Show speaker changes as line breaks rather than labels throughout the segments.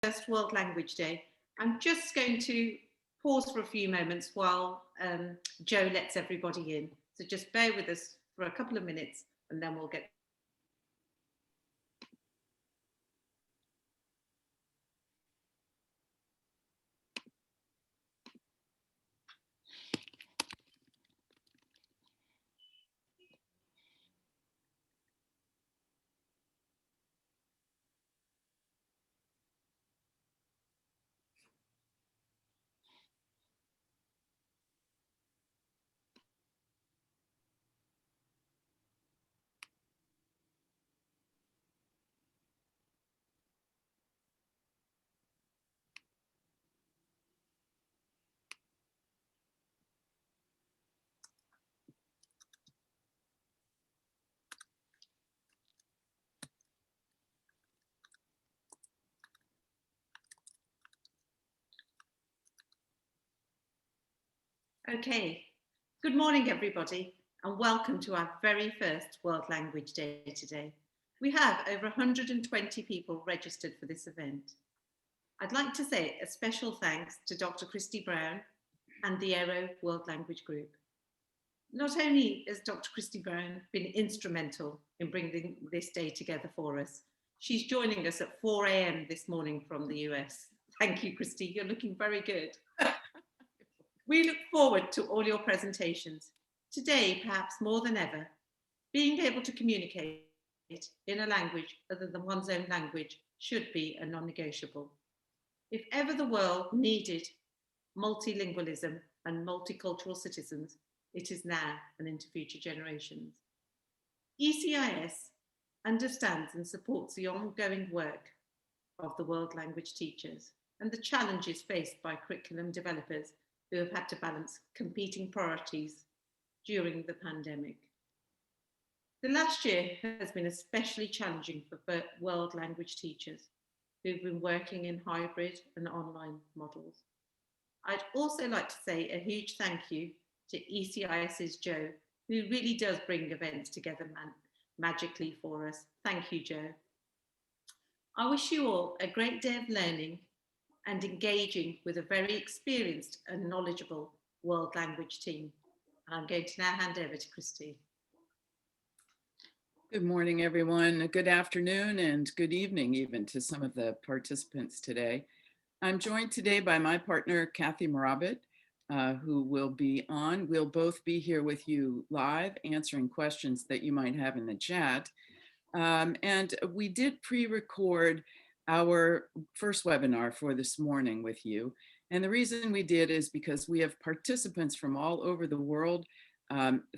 first World Language Day. I'm just going to pause for a few moments while Joe lets everybody in. So just bear with us for a couple of minutes and then we'll get. Okay, good morning everybody and welcome to our very first World Language Day today. We have over 120 people registered for this event. I'd like to say a special thanks to Dr. Christy Brown and the AERO World Language Group. Not only has Dr. Christy Brown been instrumental in bringing this day together for us, she's joining us at 4 a.m. this morning from the US. Thank you, Christy, you're looking very good. We look forward to all your presentations. Today, perhaps more than ever, being able to communicate in a language other than one's own language should be a non-negotiable. If ever the world needed multilingualism and multicultural citizens, it is now and into future generations. ECIS understands and supports the ongoing work of the world language teachers and the challenges faced by curriculum developers who have had to balance competing priorities during the pandemic. The last year has been especially challenging for world language teachers who've been working in hybrid and online models. I'd also like to say a huge thank you to ECIS's Joe, who really does bring events together magically for us. Thank you, Joe. I wish you all a great day of learning and engaging with a very experienced and knowledgeable world language team. I'm going to now hand over to Christy.
Good morning, everyone. Good afternoon and good evening even to some of the participants today. I'm joined today by my partner, Kathy Marabit, who will be on. We'll both be here with you live, answering questions that you might have in the chat. And we did pre-record our first webinar for this morning with you. And the reason we did is because we have participants from all over the world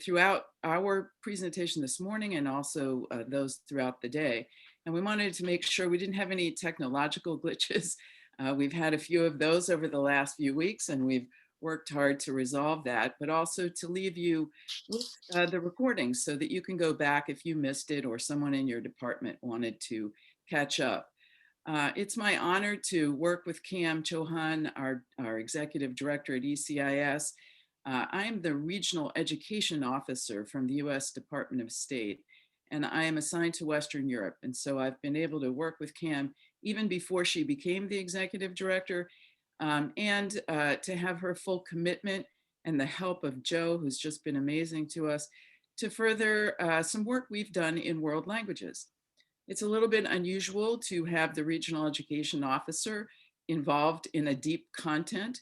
throughout our presentation this morning and also those throughout the day. And we wanted to make sure we didn't have any technological glitches. We've had a few of those over the last few weeks and we've worked hard to resolve that, but also to leave you with the recording so that you can go back if you missed it or someone in your department wanted to catch up. It's my honor to work with Cam Chauhan, our executive director at ECIS. I am the regional education officer from the US Department of State, and I am assigned to Western Europe. And so I've been able to work with Cam even before she became the executive director, and to have her full commitment and the help of Joe, who's just been amazing to us, to further some work we've done in world languages. It's a little bit unusual to have the regional education officer involved in a deep content.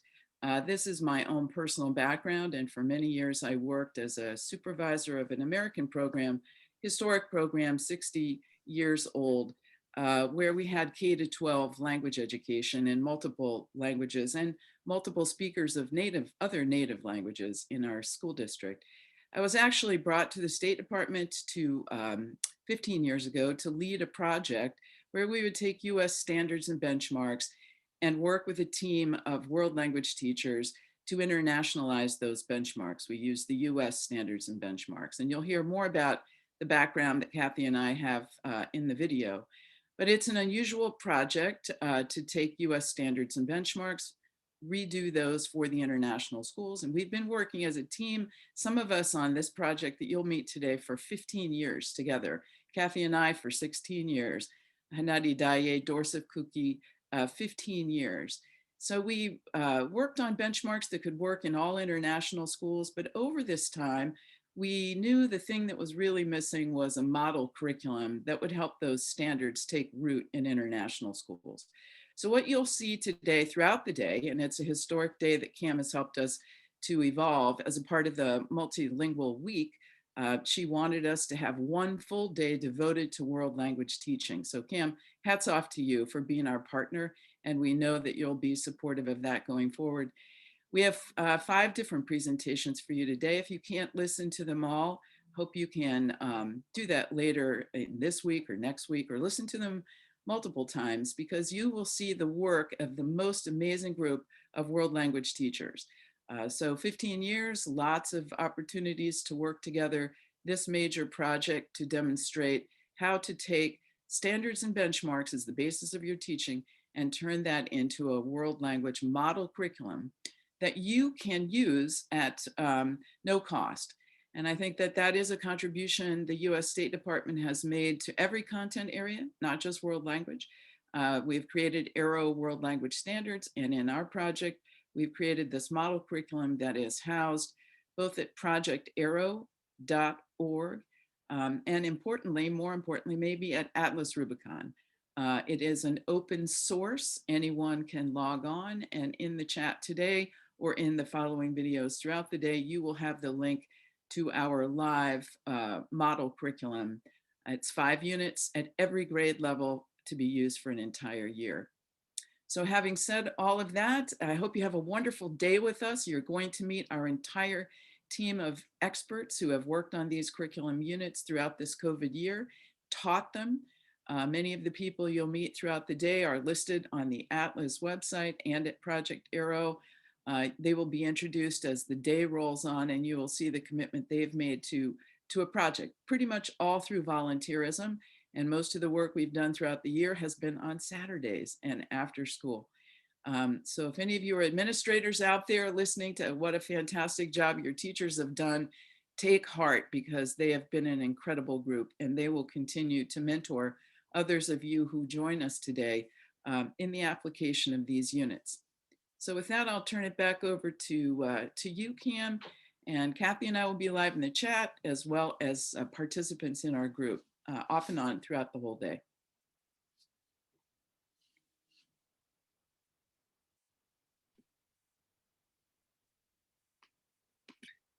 This is my own personal background, and for many years I worked as a supervisor of an American program, historic program, 60 years old, where we had K-12 language education in multiple languages and multiple speakers of other native languages in our school district. I was actually brought to the State Department 15 years ago to lead a project where we would take US standards and benchmarks and work with a team of world language teachers to internationalize those benchmarks. We use the US standards and benchmarks, and you'll hear more about the background that Kathy and I have in the video. But it's an unusual project to take US standards and benchmarks, redo those for the international schools. And we've been working as a team, some of us on this project that you'll meet today, for 15 years together. Kathy and I for 16 years. Hanadi Daye, Dorsif Kuki, 15 years. So we worked on benchmarks that could work in all international schools, but over this time, we knew the thing that was really missing was a model curriculum that would help those standards take root in international schools. So what you'll see today throughout the day, and it's a historic day that Cam has helped us to evolve as a part of the multilingual week. She wanted us to have one full day devoted to world language teaching. So Cam, hats off to you for being our partner, and we know that you'll be supportive of that going forward. We have 5 different presentations for you today. If you can't listen to them all, hope you can do that later in this week or next week, or listen to them multiple times, because you will see the work of the most amazing group of world language teachers. So 15 years, lots of opportunities to work together, this major project to demonstrate how to take standards and benchmarks as the basis of your teaching and turn that into a world language model curriculum that you can use at no cost. And I think that that is a contribution the US State Department has made to every content area, not just world language. We've created AERO world language standards, and in our project, we've created this model curriculum that is housed both at projectaero.org and importantly, more importantly, maybe at AtlasRubicon. It is an open source. Anyone can log on, and in the chat today or in the following videos throughout the day, you will have the link to our live model curriculum. It's 5 units at every grade level to be used for an entire year. So having said all of that, I hope you have a wonderful day with us. You're going to meet our entire team of experts who have worked on these curriculum units throughout this COVID year, taught them. Many of the people you'll meet throughout the day are listed on the Atlas website and at Project AERO. They will be introduced as the day rolls on, and you will see the commitment they've made to a project, pretty much all through volunteerism. And most of the work we've done throughout the year has been on Saturdays and after school. So if any of you are administrators out there listening to what a fantastic job your teachers have done, take heart, because they have been an incredible group, and they will continue to mentor others of you who join us today in the application of these units. So with that, I'll turn it back over to you, Cam, and Kathy and I will be live in the chat, as well as participants in our group off and on throughout the whole day.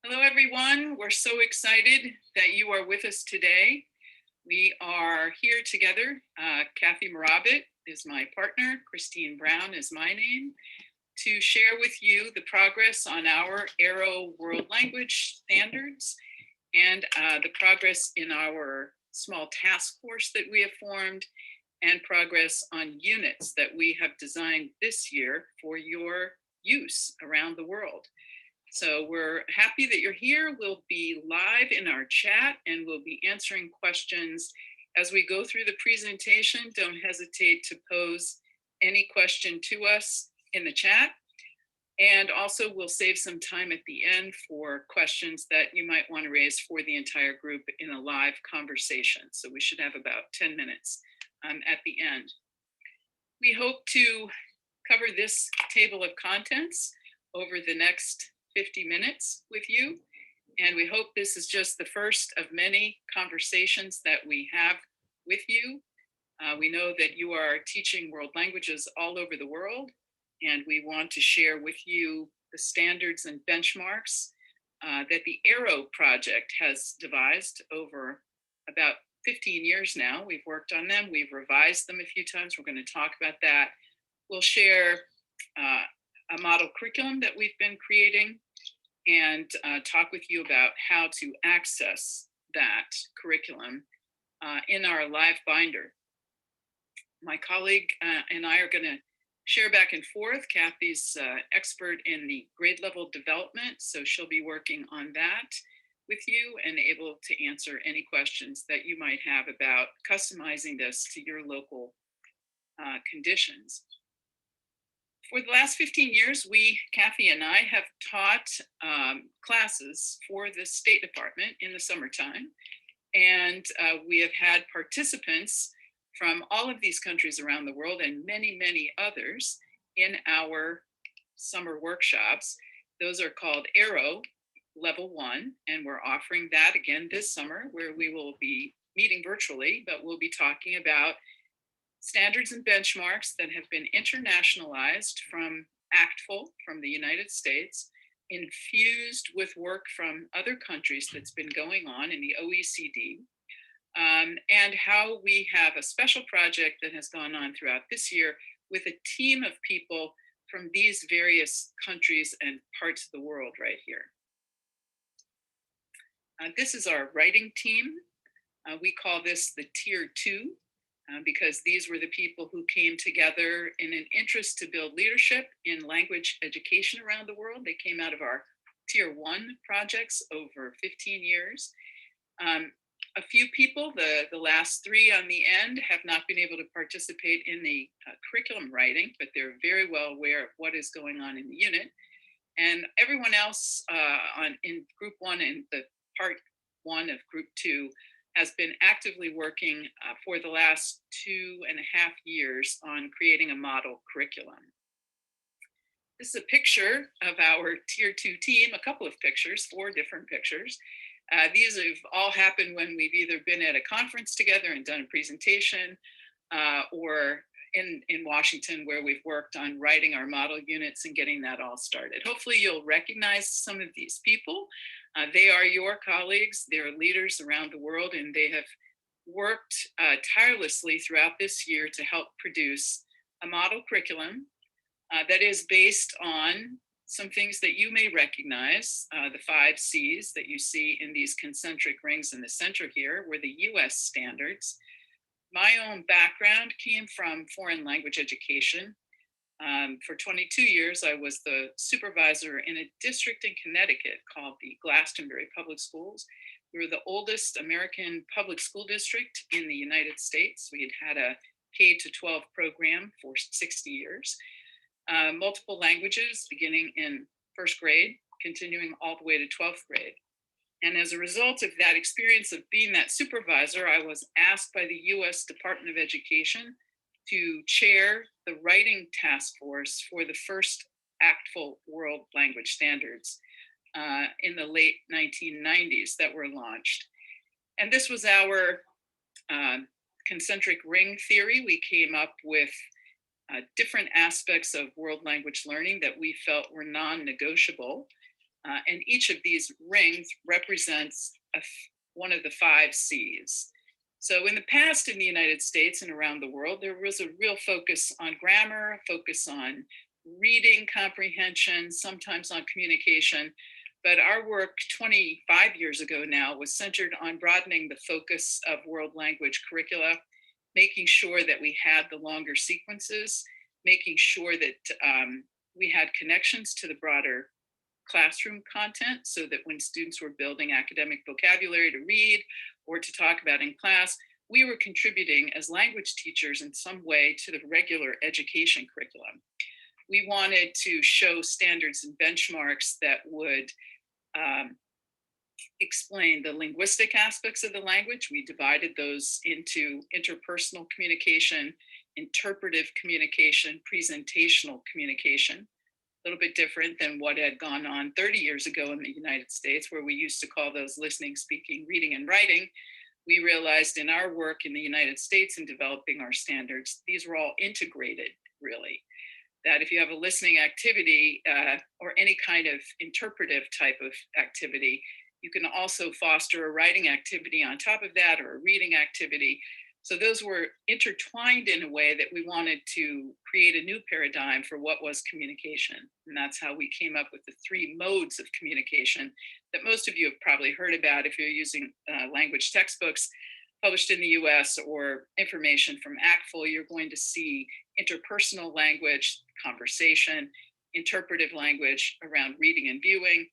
Hello, everyone. We're so excited that you are with us today. We are here together. Kathy Marabit is my partner. Christine Brown is my name, to share with you the progress on our AERO World Language Standards and the progress in our small task force that we have formed, and progress on units that we have designed this year for your use around the world. So we're happy that you're here. We'll be live in our chat, and we'll be answering questions as we go through the presentation. Don't hesitate to pose any question to us in the chat. And also we'll save some time at the end for questions that you might want to raise for the entire group in a live conversation. So we should have about 10 minutes at the end. We hope to cover this table of contents over the next 50 minutes with you. And we hope this is just the first of many conversations that we have with you. We know that you are teaching world languages all over the world, and we want to share with you the standards and benchmarks that the AERO project has devised over about 15 years now. We've worked on them, we've revised them a few times. We're going to talk about that. We'll share a model curriculum that we've been creating, and talk with you about how to access that curriculum in our live binder. My colleague and I are going to share back and forth. Kathy's expert in the grade level development, so she'll be working on that with you and able to answer any questions that you might have about customizing this to your local conditions. For the last 15 years, Kathy and I, have taught classes for the State Department in the summertime. And we have had participants from all of these countries around the world and many, many others in our summer workshops. Those are called AERO Level 1, and we're offering that again this summer, where we will be meeting virtually, but we'll be talking about standards and benchmarks that have been internationalized from ACTFL from the United States, infused with work from other countries that's been going on in the OECD, and how we have a special project that has gone on throughout this year with a team of people from these various countries and parts of the world right here. This is our writing team. We call this the Tier 2 because these were the people who came together in an interest to build leadership in language education around the world. They came out of our Tier 1 projects over 15 years. A few people, the last 3 on the end, have not been able to participate in the curriculum writing, but they're very well aware of what is going on in the unit. And everyone else in Group 1 and the Part 1 of Group 2 has been actively working for the last 2.5 years on creating a model curriculum. This is a picture of our Tier 2 team, a couple of pictures, 4 different pictures. These have all happened when we've either been at a conference together and done a presentation, or in Washington, where we've worked on writing our model units and getting that all started. Hopefully you'll recognize some of these people. They are your colleagues, they're leaders around the world, and they have worked tirelessly throughout this year to help produce a model curriculum that is based on some things that you may recognize. The 5 C's that you see in these concentric rings in the center here were the US standards. My own background came from foreign language education. For 22 years, I was the supervisor in a district in Connecticut called the Glastonbury Public Schools. We were the oldest American public school district in the United States. We had a K-12 program for 60 years. Multiple languages beginning in 1st grade, continuing all the way to 12th grade. And as a result of that experience of being that supervisor, I was asked by the US Department of Education to chair the writing task force for the first ACTFL World Language Standards in the late 1990s that were launched. And this was our concentric ring theory. We came up with different aspects of world language learning that we felt were non-negotiable. And each of these rings represents one of the 5 C's. So in the past in the United States and around the world, there was a real focus on grammar, focus on reading comprehension, sometimes on communication. But our work 25 years ago now was centered on broadening the focus of world language curricula, making sure that we had the longer sequences, making sure that we had connections to the broader classroom content, so that when students were building academic vocabulary to read or to talk about in class, we were contributing as language teachers in some way to the regular education curriculum. We wanted to show standards and benchmarks that would explain the linguistic aspects of the language. We divided those into interpersonal communication, interpretive communication, presentational communication. A little bit different than what had gone on 30 years ago in the United States, where we used to call those listening, speaking, reading, and writing. We realized in our work in the United States in developing our standards, these were all integrated, really. That if you have a listening activity or any kind of interpretive type of activity, you can also foster a writing activity on top of that, or a reading activity. So those were intertwined in a way that we wanted to create a new paradigm for what was communication. And that's how we came up with the 3 modes of communication that most of you have probably heard about if you're using language textbooks published in the US or information from ACTFL. You're going to see interpersonal language, conversation, interpretive language around reading and viewing,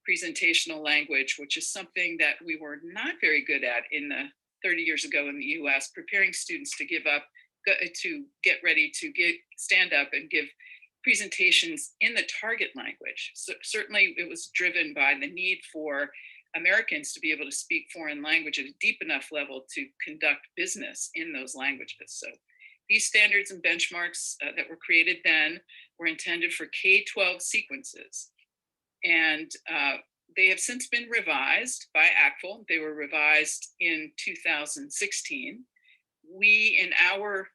presentational language, which is something that we were not very good at in the 30 years ago in the US, preparing students to get ready to stand up and give presentations in the target language. So certainly it was driven by the need for Americans to be able to speak foreign language at a deep enough level to conduct business in those languages. So these standards and benchmarks that were created then were intended for K-12 sequences. And they have since been revised by ACFL. They were revised in 2016. We, in our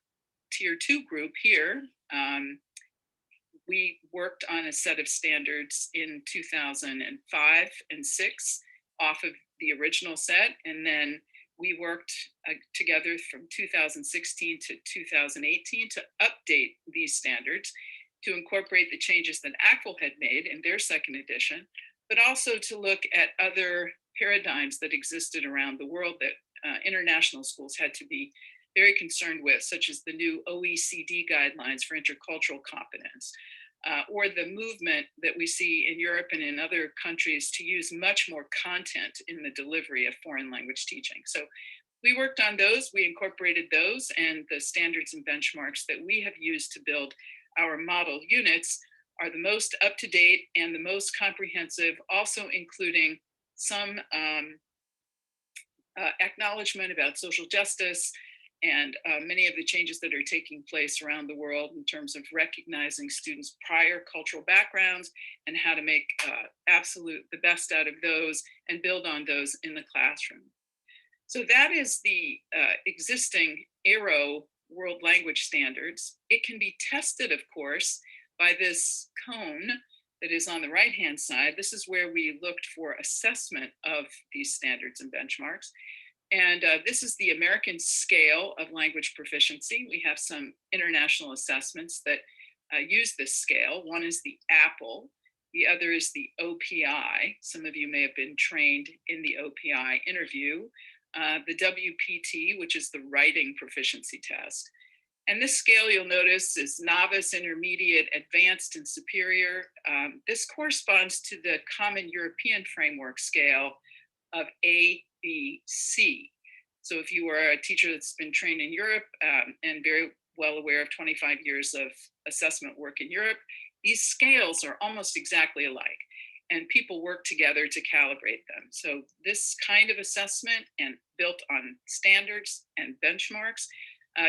Tier 2 group here, we worked on a set of standards in 2005 and 6 off of the original set. And then we worked together from 2016 to 2018 to update these standards to incorporate the changes that ACFL had made in their second edition, but also to look at other paradigms that existed around the world that international schools had to be very concerned with, such as the new OECD guidelines for intercultural competence, or the movement that we see in Europe and in other countries to use much more content in the delivery of foreign language teaching. So we worked on those, we incorporated those, and the standards and benchmarks that we have used to build our model units are the most up-to-date and the most comprehensive, also including some acknowledgement about social justice and many of the changes that are taking place around the world in terms of recognizing students' prior cultural backgrounds and how to make the best out of those and build on those in the classroom. So that is the existing AERO World Language Standards. It can be tested, of course, by this cone that is on the right-hand side. This is where we looked for assessment of these standards and benchmarks. And this is the American scale of language proficiency. We have some international assessments that use this scale. One is the APPLE, the other is the OPI. Some of you may have been trained in the OPI interview. The WPT, which is the writing proficiency test. And this scale, you'll notice, is novice, intermediate, advanced, and superior. This corresponds to the Common European Framework scale of A, B, C. So if you are a teacher that's been trained in Europe and very well aware of 25 years of assessment work in Europe, these scales are almost exactly alike, and people work together to calibrate them. So this kind of assessment, and built on standards and benchmarks,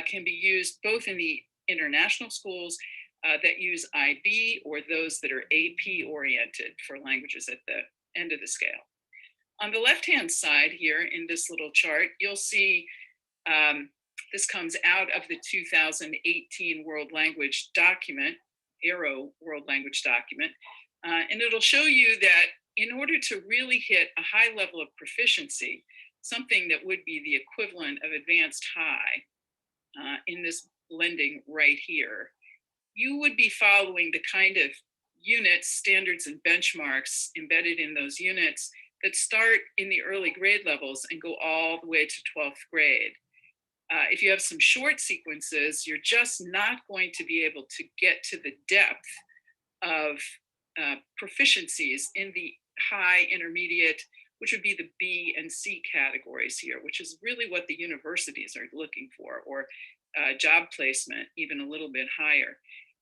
can be used both in the international schools that use IB or those that are AP oriented for languages at the end of the scale. On the left-hand side here in this little chart, you'll see this comes out of the 2018 World Language Document, AERO World Language Document. And it'll show you that in order to really hit a high level of proficiency, something that would be the equivalent of advanced high in this blending right here, you would be following the kind of units, standards, and benchmarks embedded in those units that start in the early grade levels and go all the way to 12th grade. If you have some short sequences, you're just not going to be able to get to the depth of proficiencies in the high, intermediate, which would be the B and C categories here, which is really what the universities are looking for, or job placement, even a little bit higher.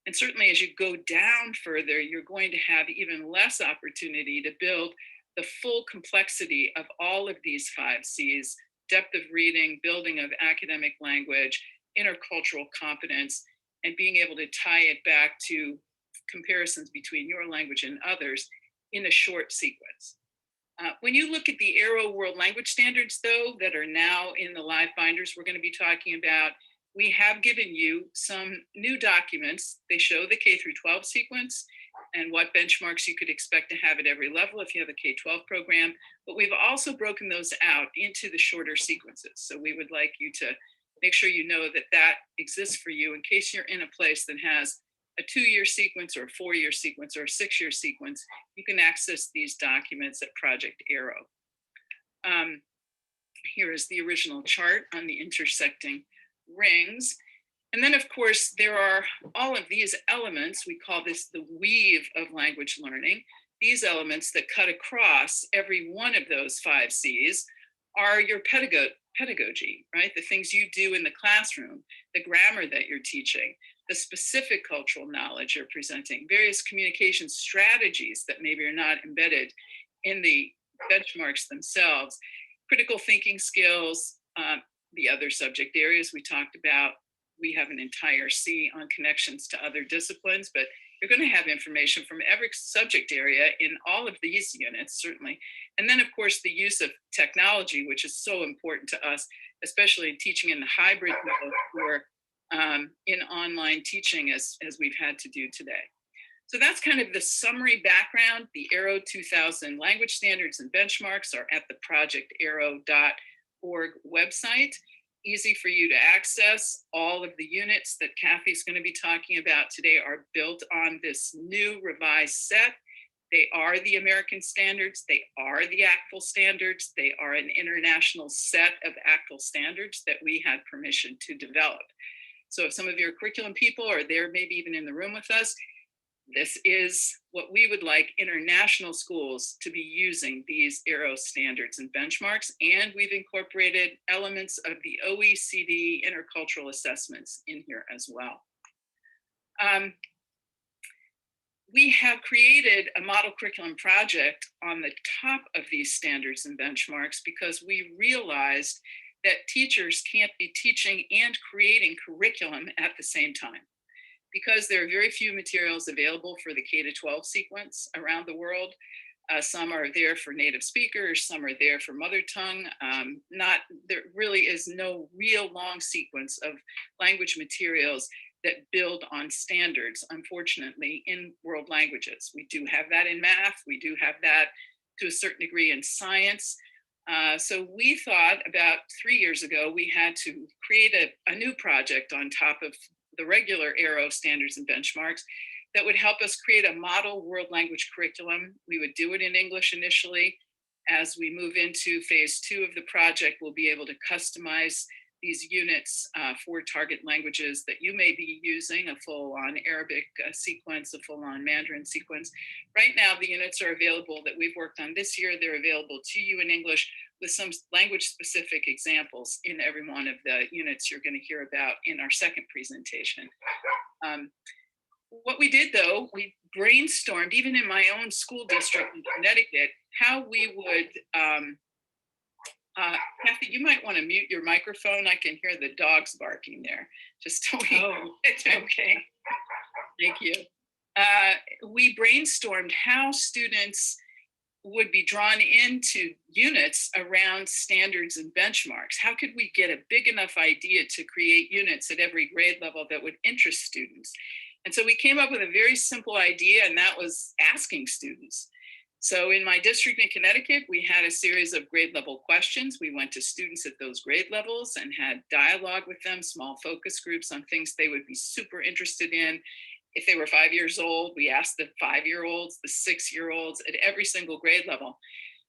And certainly as you go down further, you're going to have even less opportunity to build the full complexity of all of these 5 C's: depth of reading, building of academic language, intercultural competence, and being able to tie it back to comparisons between your language and others in a short sequence. When you look at the AERO World Language Standards, though, that are now in the live binders we're going to be talking about, we have given you some new documents. They show the K through 12 sequence and what benchmarks you could expect to have at every level if you have a K-12 program, but we've also broken those out into the shorter sequences. So we would like you to make sure you know that that exists for you in case you're in a place that has a 2-year sequence or a 4-year sequence or a 6-year sequence. You can access these documents at Project AERO. Here is the original chart on the intersecting rings. And then, of course, there are all of these elements. We call this the weave of language learning. These elements that cut across every one of those 5 C's are your pedagogy, right? The things you do in the classroom, the grammar that you're teaching, the specific cultural knowledge you're presenting, various communication strategies that maybe are not embedded in the benchmarks themselves, critical thinking skills, the other subject areas we talked about. We have an entire C on connections to other disciplines, but you're going to have information from every subject area in all of these units, certainly. And then, of course, the use of technology, which is so important to us, especially in teaching in the hybrid mode or in online teaching as we've had to do today. So that's kind of the summary background. The AERO 2000 language standards and benchmarks are at the projectaero.org website. Easy for you to access. All of the units that Kathy's going to be talking about today are built on this new revised set. They are the American standards. They are the ACTFL standards. They are an international set of ACTFL standards that we had permission to develop. So if some of your curriculum people are there, maybe even in the room with us, this is what we would like international schools to be using, these AERO standards and benchmarks. And we've incorporated elements of the OECD intercultural assessments in here as well. We have created a model curriculum project on the top of these standards and benchmarks because we realized that teachers can't be teaching and creating curriculum at the same time. Because there are very few materials available for the K-12 sequence around the world. Some are there for native speakers, some are there for mother tongue. There really is no real long sequence of language materials that build on standards, unfortunately, in world languages. We do have that in math, we do have that to a certain degree in science. So we thought about 3 years ago, we had to create a new project on top of the regular AERO standards and benchmarks that would help us create a model world language curriculum. We would do it in English initially. As we move into phase 2 of the project, we'll be able to customize these units for target languages that you may be using, a full-on Arabic sequence, a full-on Mandarin sequence. Right now, the units are available that we've worked on this year. They're available to you in English with some language-specific examples in every one of the units you're going to hear about in our second presentation. What we did, though, we brainstormed, even in my own school district in Connecticut, how we would Kathy, you might want to mute your microphone. I can hear the dogs barking there. Just so we it's okay. Thank you. We brainstormed how students would be drawn into units around standards and benchmarks. How could we get a big enough idea to create units at every grade level that would interest students? And so we came up with a very simple idea, and that was asking students. So in my district in Connecticut, we had a series of grade level questions. We went to students at those grade levels and had dialogue with them, small focus groups on things they would be super interested in. If they were 5 years old, we asked the 5-year-olds, the 6-year-olds at every single grade level.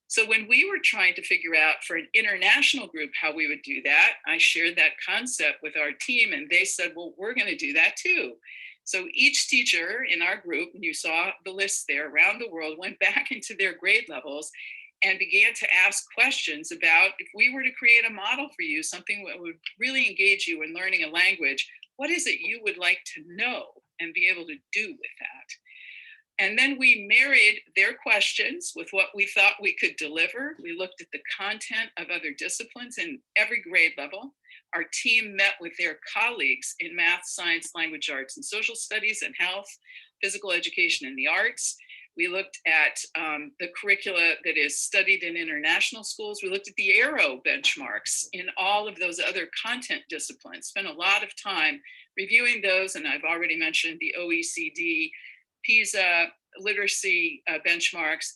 So when we were trying to figure out for an international group how we would do that, I shared that concept with our team and they said, well, we're going to do that too. So each teacher in our group, and you saw the list there around the world, went back into their grade levels and began to ask questions about, if we were to create a model for you, something that would really engage you in learning a language, what is it you would like to know and be able to do with that? And then we married their questions with what we thought we could deliver. We looked at the content of other disciplines in every grade level. Our team met with their colleagues in math, science, language arts, and social studies, and health, physical education, and the arts. We looked at the curricula that is studied in international schools. We looked at the AERO benchmarks in all of those other content disciplines, spent a lot of time reviewing those, and I've already mentioned the OECD, PISA, literacy benchmarks,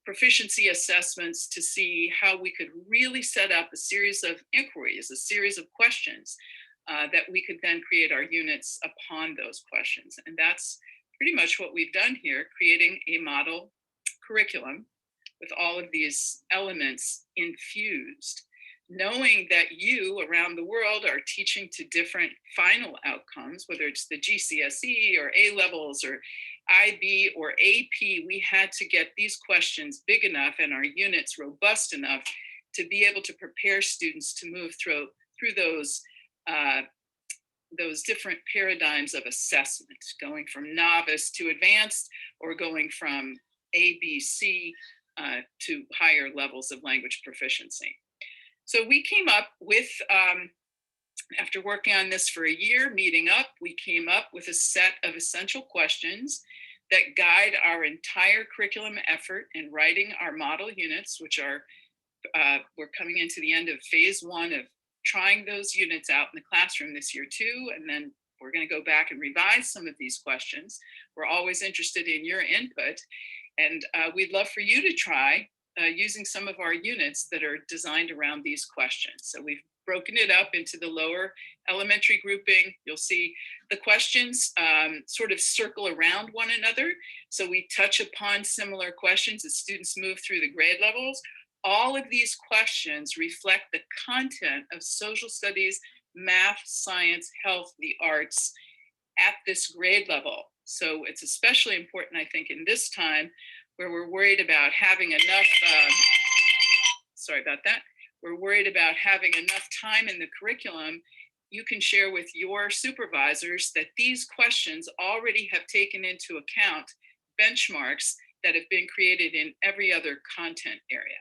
proficiency assessments to see how we could really set up a series of inquiries, a series of questions that we could then create our units upon those questions. And that's pretty much what we've done here, creating a model curriculum with all of these elements infused, knowing that you around the world are teaching to different final outcomes, whether it's the GCSE or A levels or IB or AP. We had to get these questions big enough and our units robust enough to be able to prepare students to move through those different paradigms of assessment, going from novice to advanced or going from ABC to higher levels of language proficiency. So we came up with, after working on this for a year, meeting up, we came up with a set of essential questions that guide our entire curriculum effort in writing our model units, which are, we're coming into the end of phase 1 of trying those units out in the classroom this year too, and then we're going to go back and revise some of these questions. We're always interested in your input, and we'd love for you to try using some of our units that are designed around these questions. So we've broken it up into the lower elementary grouping. You'll see the questions sort of circle around one another. So we touch upon similar questions as students move through the grade levels. All of these questions reflect the content of social studies, math, science, health, the arts at this grade level. So it's especially important, I think, in this time where we're worried about having enough, sorry about that, we're worried about having enough time in the curriculum. You can share with your supervisors that these questions already have taken into account benchmarks that have been created in every other content area.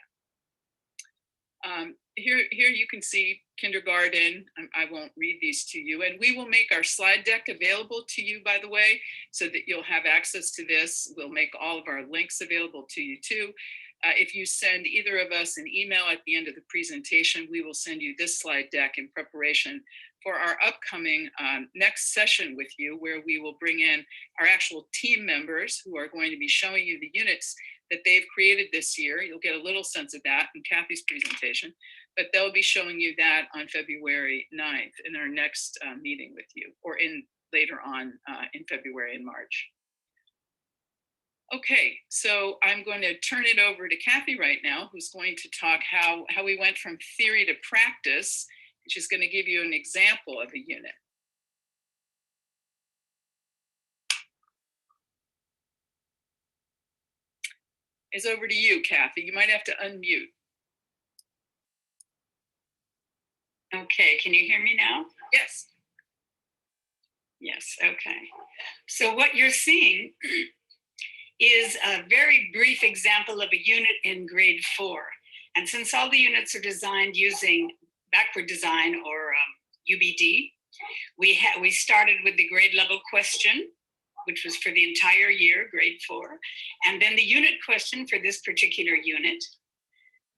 Here you can see kindergarten. I won't read these to you, and we will make our slide deck available to you, by the way, so that you'll have access to this. We'll make all of our links available to you too. If you send either of us an email at the end of the presentation, we will send you this slide deck in preparation for our upcoming next session with you, where we will bring in our actual team members who are going to be showing you the units that they've created this year. You'll get a little sense of that in Kathy's presentation, but they'll be showing you that on February 9th in our next meeting with you, or later on in February and March. Okay, so I'm going to turn it over to Kathy right now, who's going to talk how we went from theory to practice, and she's going to give you an example of a unit. It's over to you, Kathy. You might have to unmute.
Okay, can you hear me now?
Yes.
Yes, okay. So what you're seeing is a very brief example of a unit in grade 4. And since all the units are designed using backward design or UBD, we started with the grade level question, which was for the entire year, grade 4, and then the unit question for this particular unit.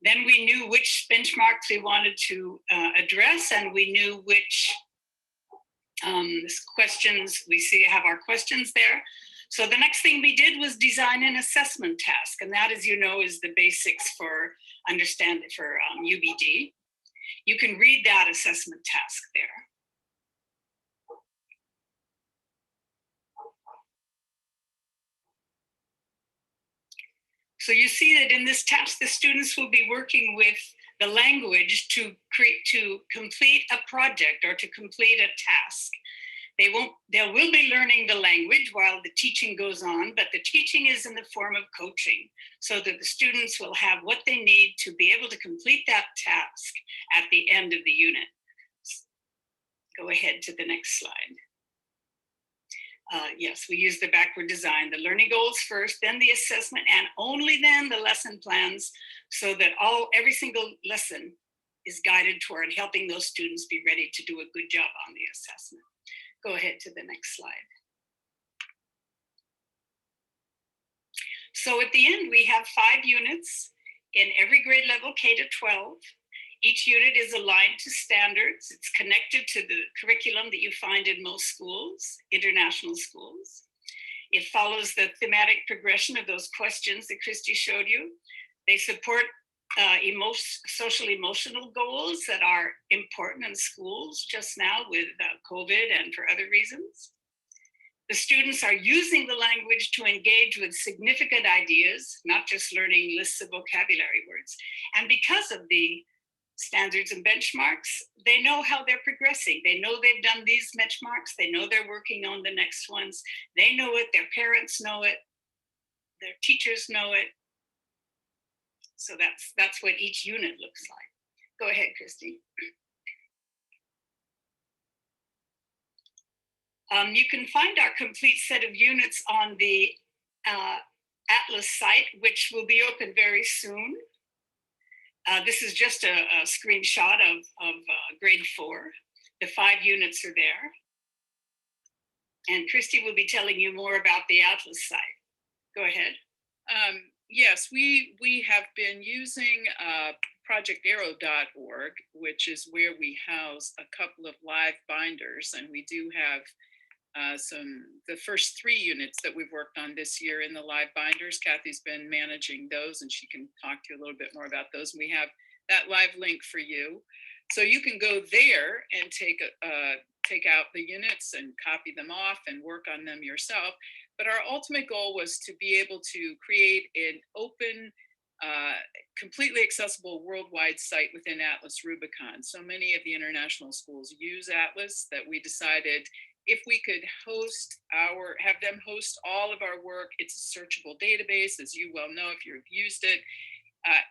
Then we knew which benchmarks we wanted to address, and we knew which questions. We have our questions there. So the next thing we did was design an assessment task, and that, as you know, is the basics for UBD. You can read that assessment task there. So you see that in this task, the students will be working with the language to complete a project or to complete a task. They will be learning the language while the teaching goes on, but the teaching is in the form of coaching, so that the students will have what they need to be able to complete that task at the end of the unit. Go ahead to the next slide. Yes, we use the backward design, the learning goals first, then the assessment, and only then the lesson plans, so that every single lesson is guided toward helping those students be ready to do a good job on the assessment. Go ahead to the next slide. So at the end, we have 5 units in every grade level, K to 12. Each unit is aligned to standards. It's connected to the curriculum that you find in most schools, international schools. It follows the thematic progression of those questions that Christy showed you. They support social emotional goals that are important in schools just now with COVID and for other reasons. The students are using the language to engage with significant ideas, not just learning lists of vocabulary words. And because of the standards and benchmarks, they know how they're progressing. They know they've done these benchmarks. They know they're working on the next ones. They know it, their parents know it, their teachers know it. So that's what each unit looks like. Go ahead, Christy. You can find our complete set of units on the Atlas site, which will be open very soon. This is just a screenshot of grade 4. The 5 units are there. And Christy will be telling you more about the Atlas site. Go ahead.
Yes, we have been using projectaero.org, which is where we house a couple of live binders, and we do have the first 3 units that we've worked on this year in the live binders. Kathy's been managing those, and she can talk to you a little bit more about those. And we have that live link for you, so you can go there and take out the units and copy them off and work on them yourself. But our ultimate goal was to be able to create an open, completely accessible worldwide site within AtlasRubicon. So many of the international schools use Atlas that we decided if we could have them host all of our work. It's a searchable database, as you well know if you've used it.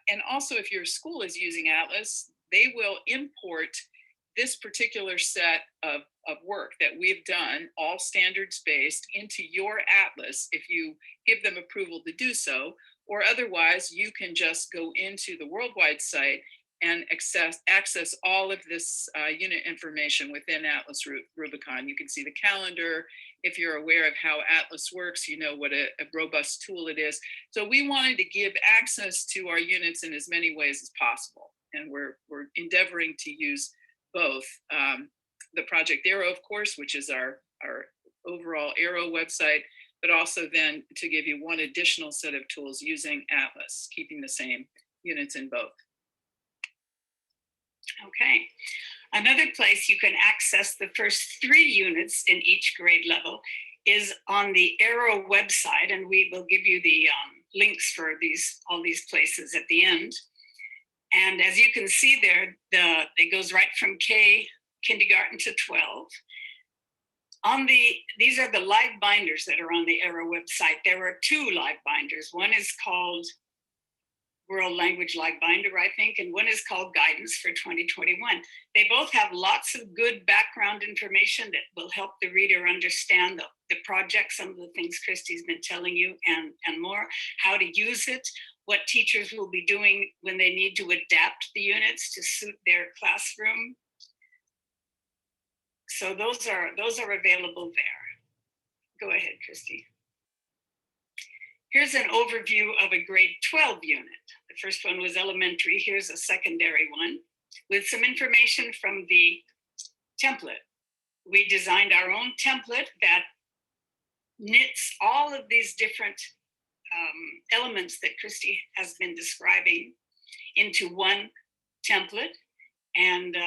And also if your school is using Atlas, they will import this particular set of work that we've done, all standards based, into your Atlas if you give them approval to do so, or otherwise you can just go into the worldwide site and access all of this unit information within AtlasRubicon. You can see the calendar. If you're aware of how Atlas works, you know what a robust tool it is. So we wanted to give access to our units in as many ways as possible. And we're endeavoring to use both the Project AERO, of course, which is our overall AERO website, but also then to give you one additional set of tools using Atlas, keeping the same units in both.
Okay. Another place you can access the first 3 units in each grade level is on the AERO website, and we will give you the links for all these places at the end. And as you can see there, it goes right from kindergarten to 12. These are the live binders that are on the AERO website. There are 2 live binders. One is called World Language Live Binder, I think, and one is called Guidance for 2021. They both have lots of good background information that will help the reader understand the project, some of the things Christy's been telling you, and more, how to use it, what teachers will be doing when they need to adapt the units to suit their classroom. So those are available there. Go ahead, Christy. Here's an overview of a grade 12 unit. The first one was elementary. Here's a secondary one with some information from the template. We designed our own template that knits all of these different elements that Christy has been describing into one template. And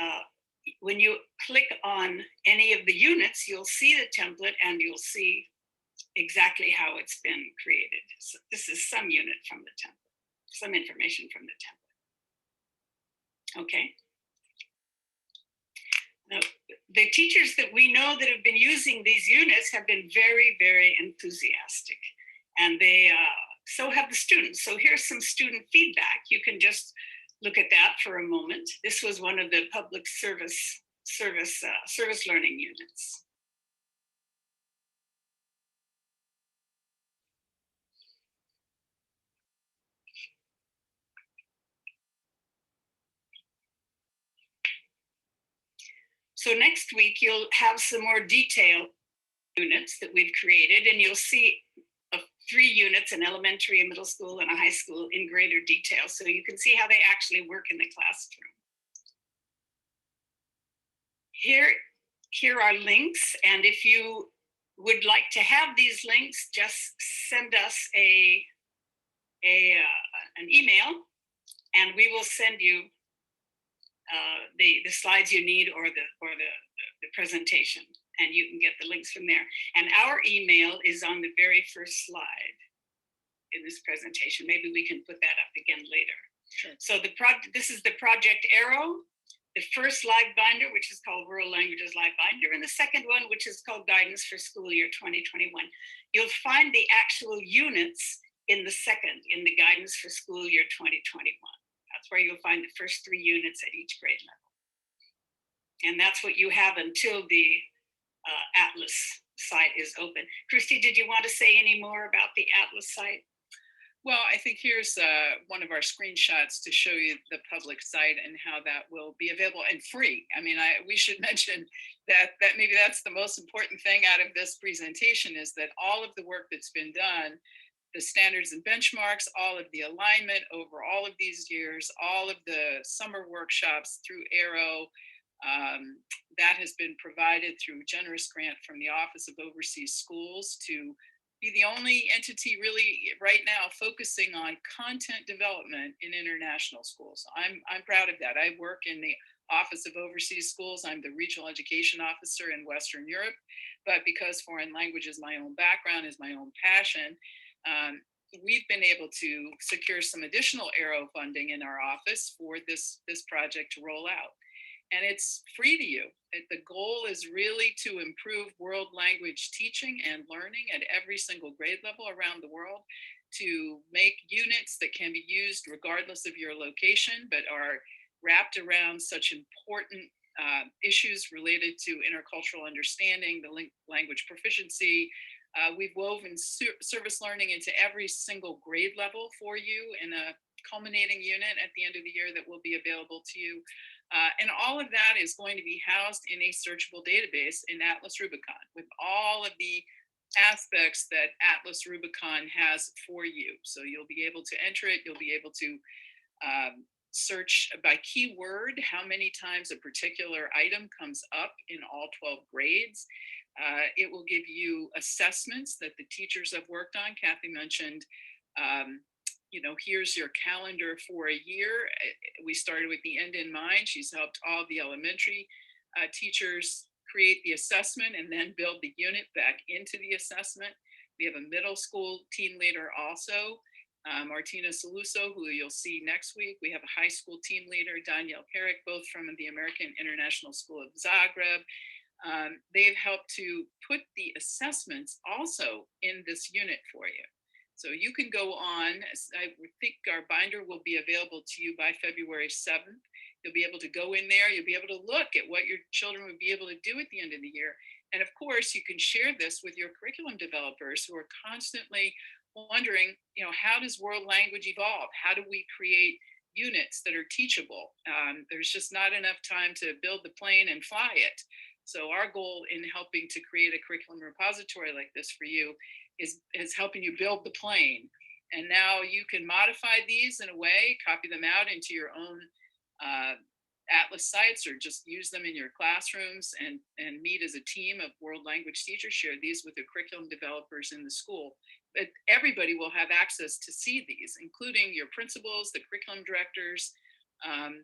when you click on any of the units, you'll see the template and you'll see exactly how it's been created. So this is some unit from the template, some information from the template. Okay. Now, the teachers that we know that have been using these units have been very, very enthusiastic, and so have the students. So here's some student feedback. You can just look at that for a moment. This was one of the public service learning units. So next week, you'll have some more detailed units that we've created, and you'll see 3 units, an elementary, a middle school, and a high school in greater detail. So you can see how they actually work in the classroom. Here are links, and if you would like to have these links, just send us an email, and we will send you the slides you need or the presentation, and you can get the links from there. And our email is on the very first slide in this presentation. Maybe we can put that up again later. Sure. So this is the Project AERO, the first live binder, which is called World Languages Live Binder, and the second one, which is called Guidance for School Year 2021. You'll find the actual units in the Guidance for School Year 2021. That's where you'll find the first 3 units at each grade level. And that's what you have until the Atlas site is open. Christy, did you want to say any more about the Atlas site?
Well, I think here's one of our screenshots to show you the public site and how that will be available and free. I mean, we should mention that maybe that's the most important thing out of this presentation, is that all of the work that's been done, the standards and benchmarks, all of the alignment over all of these years, all of the summer workshops through AERO, that has been provided through a generous grant from the Office of Overseas Schools to be the only entity really right now focusing on content development in international schools. I'm proud of that. I work in the Office of Overseas Schools. I'm the regional education officer in Western Europe, but because foreign language is my own background, is my own passion, we've been able to secure some additional AERO funding in our office for this project to roll out. And it's free to you. The goal is really to improve world language teaching and learning at every single grade level around the world, to make units that can be used regardless of your location, but are wrapped around such important issues related to intercultural understanding, the language proficiency. We've woven service learning into every single grade level for you in a culminating unit at the end of the year that will be available to you. And all of that is going to be housed in a searchable database in AtlasRubicon with all of the aspects that AtlasRubicon has for you. So you'll be able to enter it, you'll be able to search by keyword how many times a particular item comes up in all 12 grades. It will give you assessments that the teachers have worked on. Kathy mentioned here's your calendar for a year. We started with the end in mind. She's helped all the elementary teachers create the assessment and then build the unit back into the assessment. We have a middle school team leader also, Martina Saluso, who you'll see next week. We have a high school team leader, Danielle Perrick, both from the American International School of Zagreb. They've helped to put the assessments also in this unit for you. So you can go on. I think our binder will be available to you by February 7th. You'll be able to go in there. You'll be able to look at what your children would be able to do at the end of the year. And of course, you can share this with your curriculum developers who are constantly wondering, how does world language evolve? How do we create units that are teachable? There's just not enough time to build the plane and fly it. So our goal in helping to create a curriculum repository like this for you is helping you build the plane. And now you can modify these in a way, copy them out into your own Atlas sites, or just use them in your classrooms and meet as a team of world language teachers, share these with the curriculum developers in the school. But everybody will have access to see these, including your principals, the curriculum directors,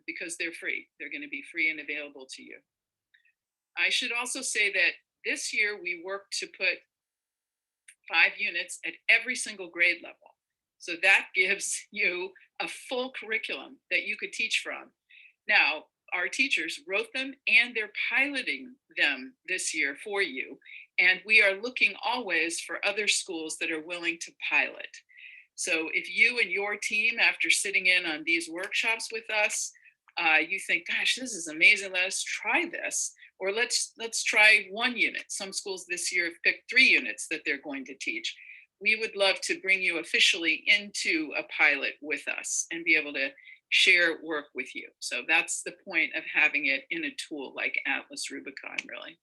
because they're free. They're going to be free and available to you. I should also say that this year we worked to put 5 units at every single grade level. So that gives you a full curriculum that you could teach from. Now, our teachers wrote them and they're piloting them this year for you. And we are looking always for other schools that are willing to pilot. So if you and your team, after sitting in on these workshops with us, you think, gosh, this is amazing, let us try this. Or let's try 1 unit. Some schools this year have picked 3 units that they're going to teach. We would love to bring you officially into a pilot with us and be able to share work with you. So that's the point of having it in a tool like AtlasRubicon, really.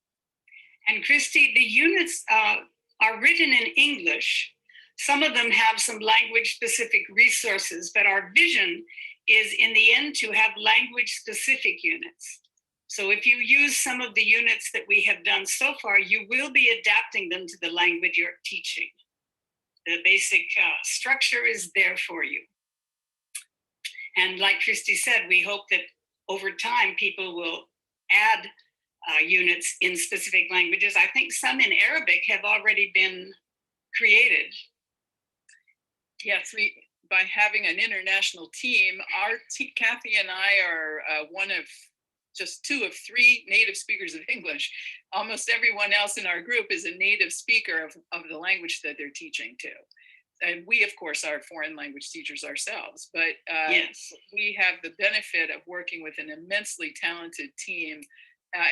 And Christy, the units are written in English. Some of them have some language-specific resources, but our vision is in the end to have language-specific units. So if you use some of the units that we have done so far, you will be adapting them to the language you're teaching. The basic structure is there for you. And like Christy said, we hope that over time, people will add units in specific languages. I think some in Arabic have already been created.
Yes, by having an international team, Kathy and I are one of just 2 of 3 native speakers of English. Almost everyone else in our group is a native speaker of the language that they're teaching too. And we, of course, are foreign language teachers ourselves, but
yes,
we have the benefit of working with an immensely talented team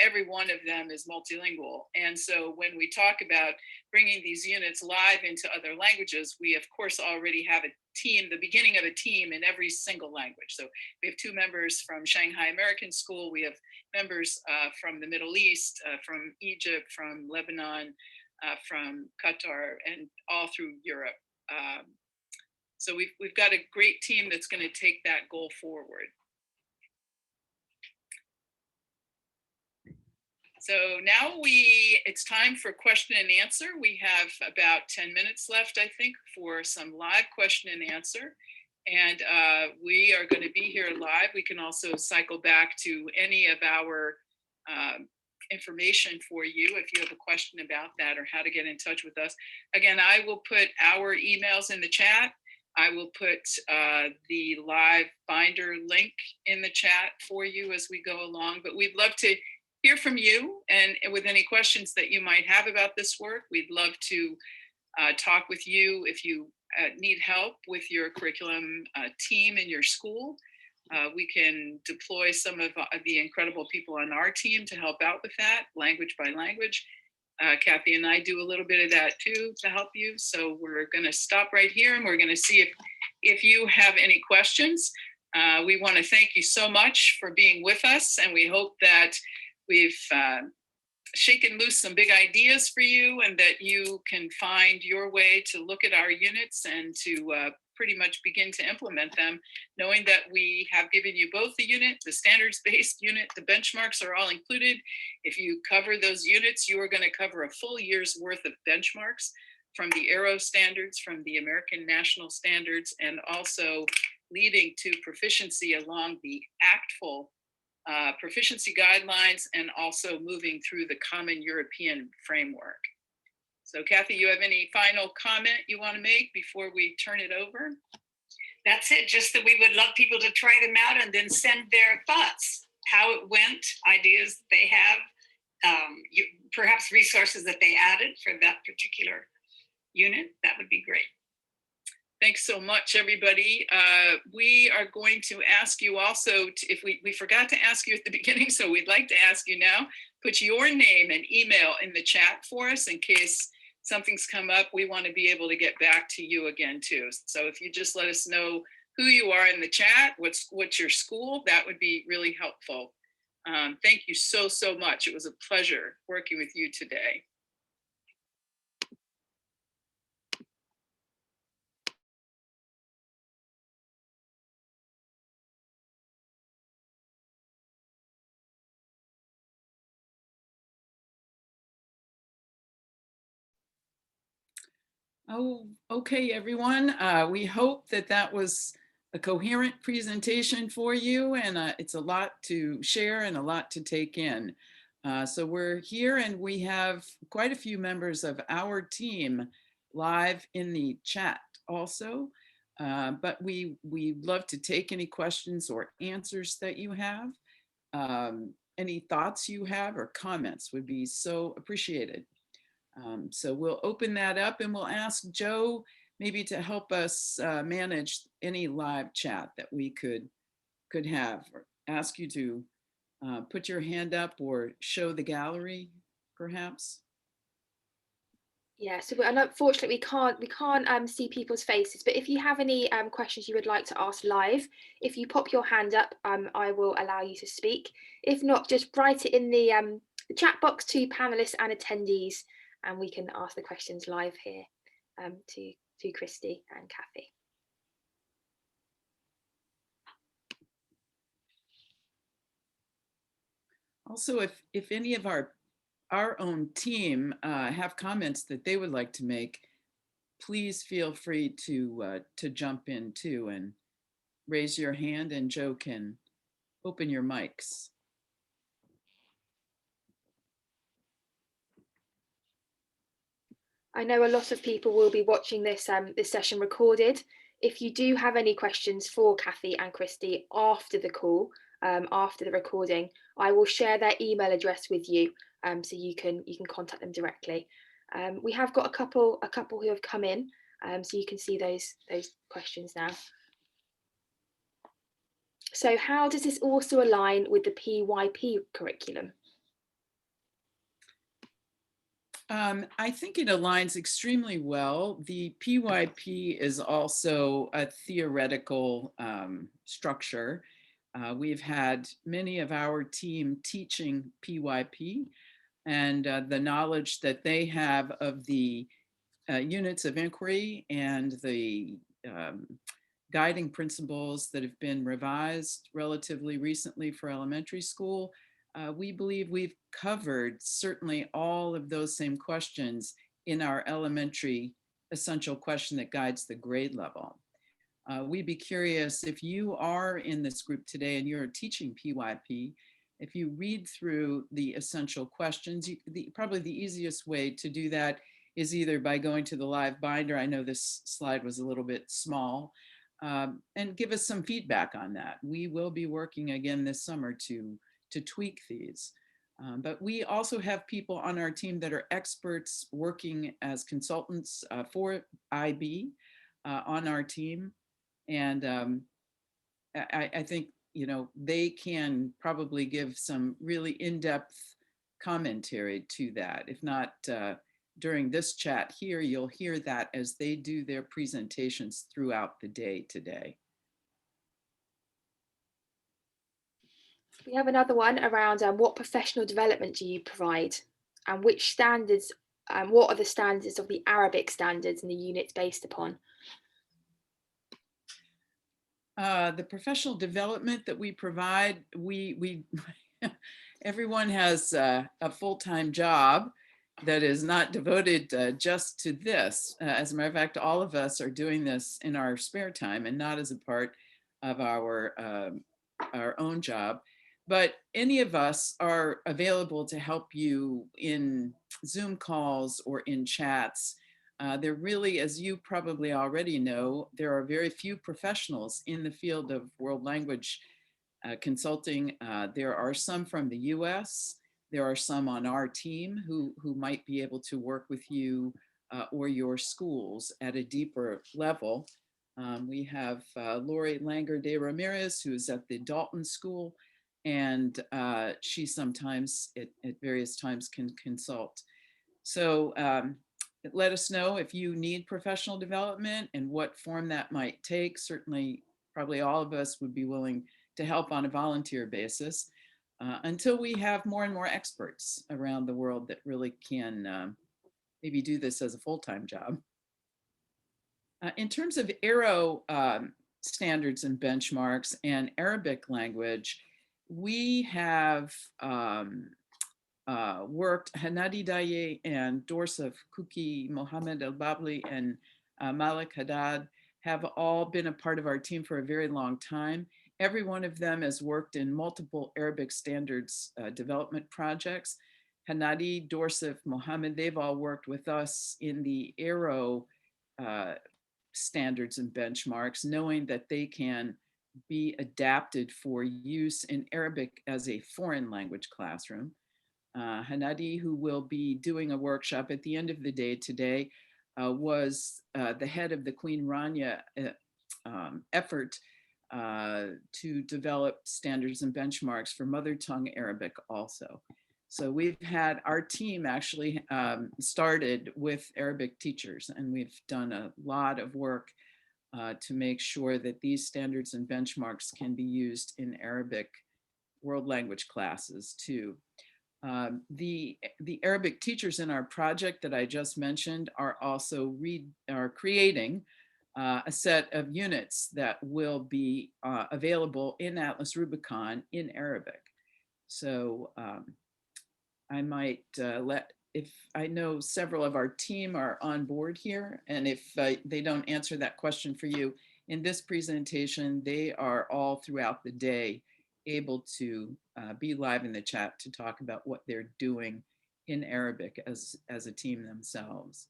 every one of them is multilingual. And so when we talk about bringing these units live into other languages, we of course already have a team, the beginning of a team in every single language. So we have 2 members from Shanghai American School, we have members from the Middle East, from Egypt, from Lebanon, from Qatar, and all through Europe. So we've got a great team that's going to take that goal forward. So now it's time for question and answer. We have about 10 minutes left, I think, for some live question and answer. And we are going to be here live. We can also cycle back to any of our information for you if you have a question about that or how to get in touch with us. Again, I will put our emails in the chat. I will put the live binder link in the chat for you as we go along, but we'd love to hear from you, and with any questions that you might have about this work. We'd love to talk with you if you need help with your curriculum team in your school. We can deploy some of the incredible people on our team to help out with that, language by language. Kathy and I do a little bit of that too to help you. So we're going to stop right here and we're going to see if you have any questions. We want to thank you so much for being with us, and we hope that we've shaken loose some big ideas for you, and that you can find your way to look at our units and to pretty much begin to implement them, knowing that we have given you both the unit, the standards-based unit, the benchmarks are all included. If you cover those units, you are going to cover a full year's worth of benchmarks from the AERO standards, from the American National Standards, and also leading to proficiency along the ACTFL proficiency guidelines, and also moving through the Common European Framework. So Kathy, you have any final comment you want to make before we turn it over?
That's it, just that we would love people to try them out and then send their thoughts, how it went, ideas they have, perhaps resources that they added for that particular unit. That would be great.
Thanks so much, everybody. We are going to ask you also, if we forgot to ask you at the beginning, so we'd like to ask you now, put your name and email in the chat for us in case something's come up. We want to be able to get back to you again too. So if you just let us know who you are in the chat, what's your school, that would be really helpful. Thank you so much. It was a pleasure working with you today. Oh, okay, everyone. We hope that was a coherent presentation for you, and it's a lot to share and a lot to take in. So we're here and we have quite a few members of our team live in the chat also, but we'd love to take any questions or answers that you have. Any thoughts you have or comments would be so appreciated. So we'll open that up and we'll ask Joe maybe to help us manage any live chat that we could have, or ask you to put your hand up or show the gallery perhaps.
Yeah, so and unfortunately we can't see people's faces, but if you have any questions you would like to ask live, if you pop your hand up, I will allow you to speak. If not, just write it in the chat box to panelists and attendees, and we can ask the questions live here to Christy and Kathy.
Also, if any of our own team have comments that they would like to make, please feel free to jump in too and raise your hand, and Joe can open your mics.
I know a lot of people will be watching this this session recorded. If you do have any questions for Kathy and Christy after the call, after the recording, I will share their email address with you, so you can contact them directly. We have got a couple who have come in, so you can see those questions now. So how does this also align with the PYP curriculum?
I think it aligns extremely well. The PYP is also a theoretical structure. We've had many of our team teaching PYP, and the knowledge that they have of the units of inquiry and the guiding principles that have been revised relatively recently for elementary school, we believe we've covered certainly all of those same questions in our elementary essential question that guides the grade level. We'd be curious if you are in this group today and you're teaching PYP, if you read through the essential questions, probably the easiest way to do that is either by going to the live binder. I know this slide was a little bit small, and give us some feedback on that. We will be working again this summer to tweak these. But we also have people on our team that are experts working as consultants for IB on our team. And I think, you know, they can probably give some really in-depth commentary to that. If not during this chat here, you'll hear that as they do their presentations throughout the day today.
We have another one around what professional development do you provide, and which standards, what are the standards of the Arabic standards and the units based upon?
The professional development that we provide, everyone has a full-time job that is not devoted just to this. As a matter of fact, all of us are doing this in our spare time and not as a part of our own job. But any of us are available to help you in Zoom calls or in chats. There really, as you probably already know, there are very few professionals in the field of world language consulting. There are some from the US. There are some on our team who might be able to work with you or your schools at a deeper level. We have Lori Langer de Ramirez, who's at the Dalton School, and she sometimes at various times can consult. So let us know if you need professional development and what form that might take. Certainly, probably all of us would be willing to help on a volunteer basis until we have more and more experts around the world that really can maybe do this as a full-time job. In terms of AERO standards and benchmarks and Arabic language, we have worked, Hanadi Daye and Dorsaf Kuki, Mohammed El-Babli, and Malik Haddad have all been a part of our team for a very long time. Every one of them has worked in multiple Arabic standards development projects. Hanadi, Dorsaf, Mohammed, they've all worked with us in the AERO standards and benchmarks, knowing that they can be adapted for use in Arabic as a foreign language classroom. Hanadi, who will be doing a workshop at the end of the day today, was the head of the Queen Rania effort to develop standards and benchmarks for mother tongue Arabic also. So we've had our team actually started with Arabic teachers, and we've done a lot of work to make sure that these standards and benchmarks can be used in Arabic world language classes too. The Arabic teachers in our project that I just mentioned are also creating a set of units that will be available in AtlasRubicon in Arabic. So I might if I know several of our team are on board here, and if they don't answer that question for you in this presentation, they are all throughout the day able to be live in the chat to talk about what they're doing in Arabic as a team themselves.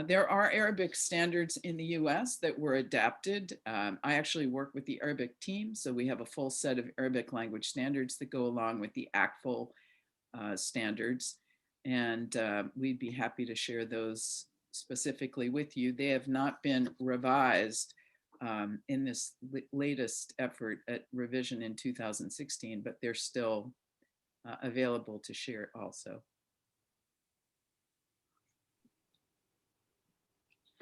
There are Arabic standards in the US that were adapted. I actually work with the Arabic team, so we have a full set of Arabic language standards that go along with the ACFL standards, and we'd be happy to share those specifically with you. They have not been revised in this latest effort at revision in 2016, but they're still available to share also.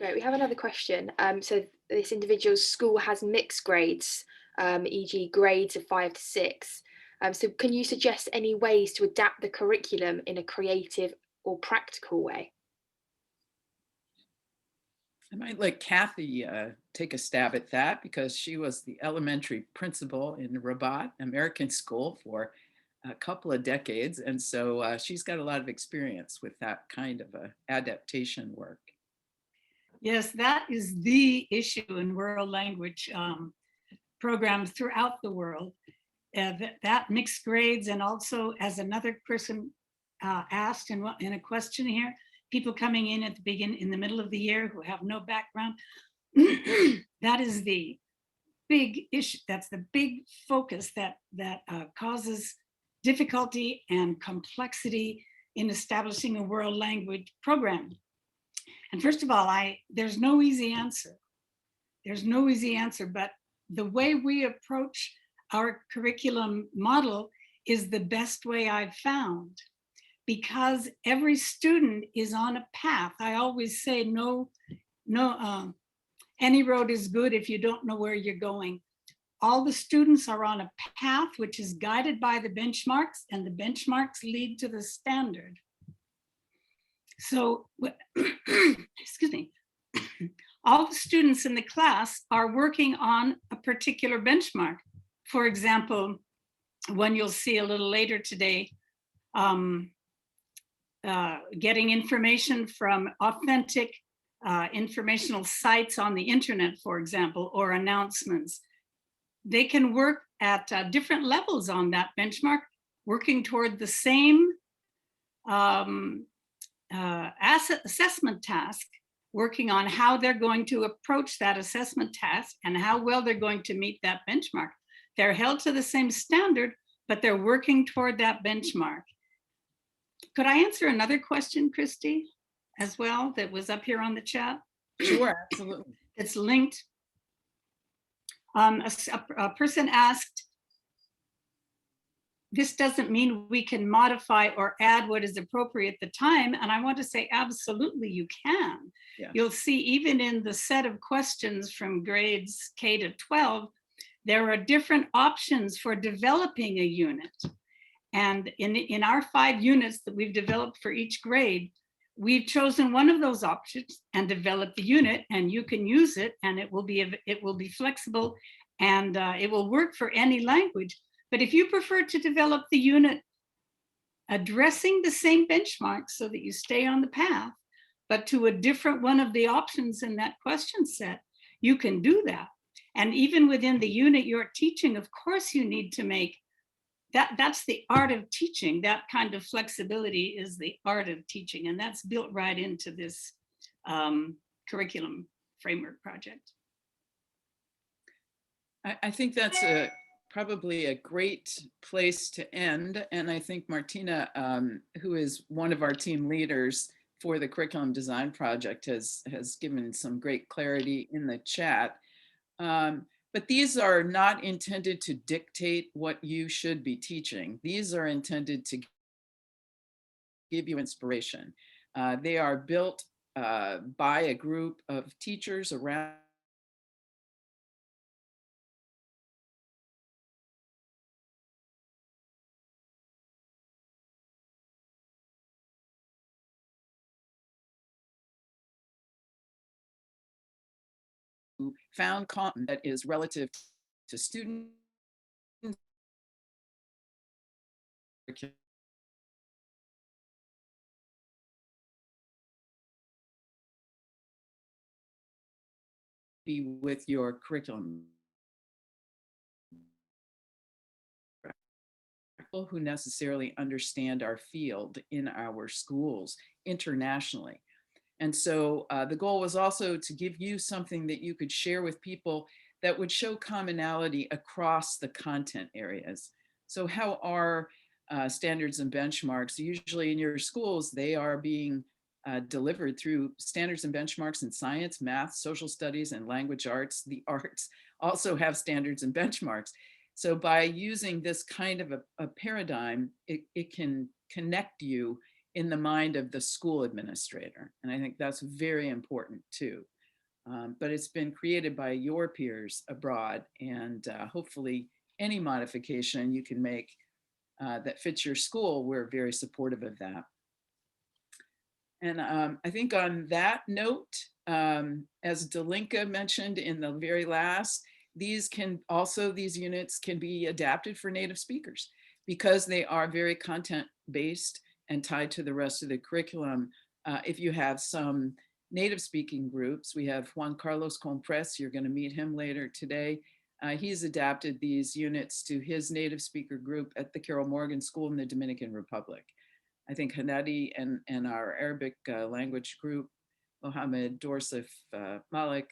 Great. We have another question. So this individual's school has mixed grades, e.g. grades of 5 to 6. So can you suggest any ways to adapt the curriculum in a creative or practical way?
I might let Kathy take a stab at that, because she was the elementary principal in Rabat American School for a couple of decades. And so she's got a lot of experience with that kind of adaptation work.
Yes, that is the issue in world language programs throughout the world. That mixed grades, and also, as another person asked in a question here, people coming in at the beginning, in the middle of the year, who have no background. That is the big issue. That's the big focus that causes difficulty and complexity in establishing a world language program. And first of all, there's no easy answer. There's no easy answer, but the way we approach our curriculum model is the best way I've found, because every student is on a path. I always say any road is good if you don't know where you're going. All the students are on a path which is guided by the benchmarks, and the benchmarks lead to the standard. So, excuse me, all the students in the class are working on a particular benchmark. For example, one you'll see a little later today, getting information from authentic informational sites on the internet, for example, or announcements. They can work at different levels on that benchmark, working toward the same assessment task, working on how they're going to approach that assessment task and how well they're going to meet that benchmark. They're held to the same standard, but they're working toward that benchmark. Could I answer another question, Christy, as well, that was up here on the chat?
Sure, absolutely.
It's linked. A person asked, this doesn't mean we can modify or add what is appropriate at the time. And I want to say, absolutely, you can. Yeah. You'll see even in the set of questions from grades K to 12, there are different options for developing a unit. And in our 5 units that we've developed for each grade, we've chosen one of those options and developed the unit, and you can use it, and it will be flexible, and it will work for any language. But if you prefer to develop the unit addressing the same benchmark so that you stay on the path, but to a different one of the options in that question set, you can do that. And even within the unit you're teaching, of course, you need to make that's the art of teaching. That kind of flexibility is the art of teaching, and that's built right into this curriculum framework project.
I think that's probably a great place to end. And I think Martina, who is one of our team leaders for the curriculum design project, has given some great clarity in the chat. But these are not intended to dictate what you should be teaching. These are intended to give you inspiration. They are built by a group of teachers around who found content that is relative to students be with your curriculum. People who necessarily understand our field in our schools internationally. And so the goal was also to give you something that you could share with people that would show commonality across the content areas. So how are standards and benchmarks? Usually in your schools, they are being delivered through standards and benchmarks in science, math, social studies, and language arts. The arts also have standards and benchmarks. So by using this kind of a paradigm, it can connect you in the mind of the school administrator. And I think that's very important too. But it's been created by your peers abroad, and hopefully any modification you can make that fits your school, we're very supportive of that. And I think on that note, as Dalinka mentioned in the very last, these units can be adapted for native speakers because they are very content-based and tied to the rest of the curriculum. If you have some native speaking groups, we have Juan Carlos Compres, you're going to meet him later today. He's adapted these units to his native speaker group at the Carol Morgan School in the Dominican Republic. I think Hanadi and our Arabic language group, Mohammed Dorsif Malik,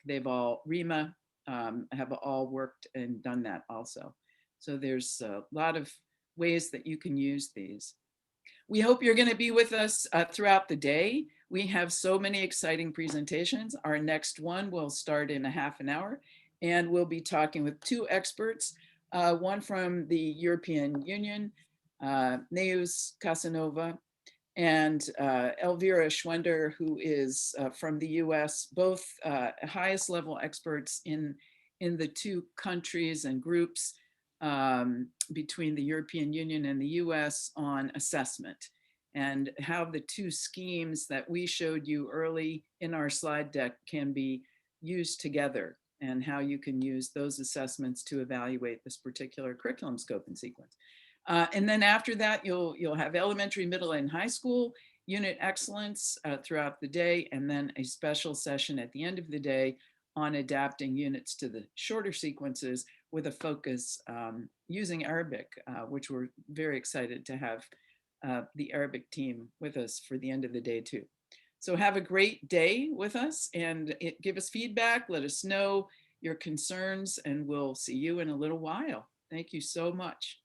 Rima, have all worked and done that also. So there's a lot of ways that you can use these. We hope you're going to be with us throughout the day. We have so many exciting presentations. Our next one will start in a half an hour, and we'll be talking with two experts, one from the European Union, Neus Casanova, and Elvira Schwender, who is from the US, both highest level experts in the two countries and groups between the European Union and the US on assessment, and how the two schemes that we showed you early in our slide deck can be used together, and how you can use those assessments to evaluate this particular curriculum scope and sequence. And then after that, you'll have elementary, middle, and high school unit excellence throughout the day, and then a special session at the end of the day on adapting units to the shorter sequences with a focus using Arabic, which we're very excited to have the Arabic team with us for the end of the day too. So have a great day with us, and give us feedback, let us know your concerns, and we'll see you in a little while. Thank you so much.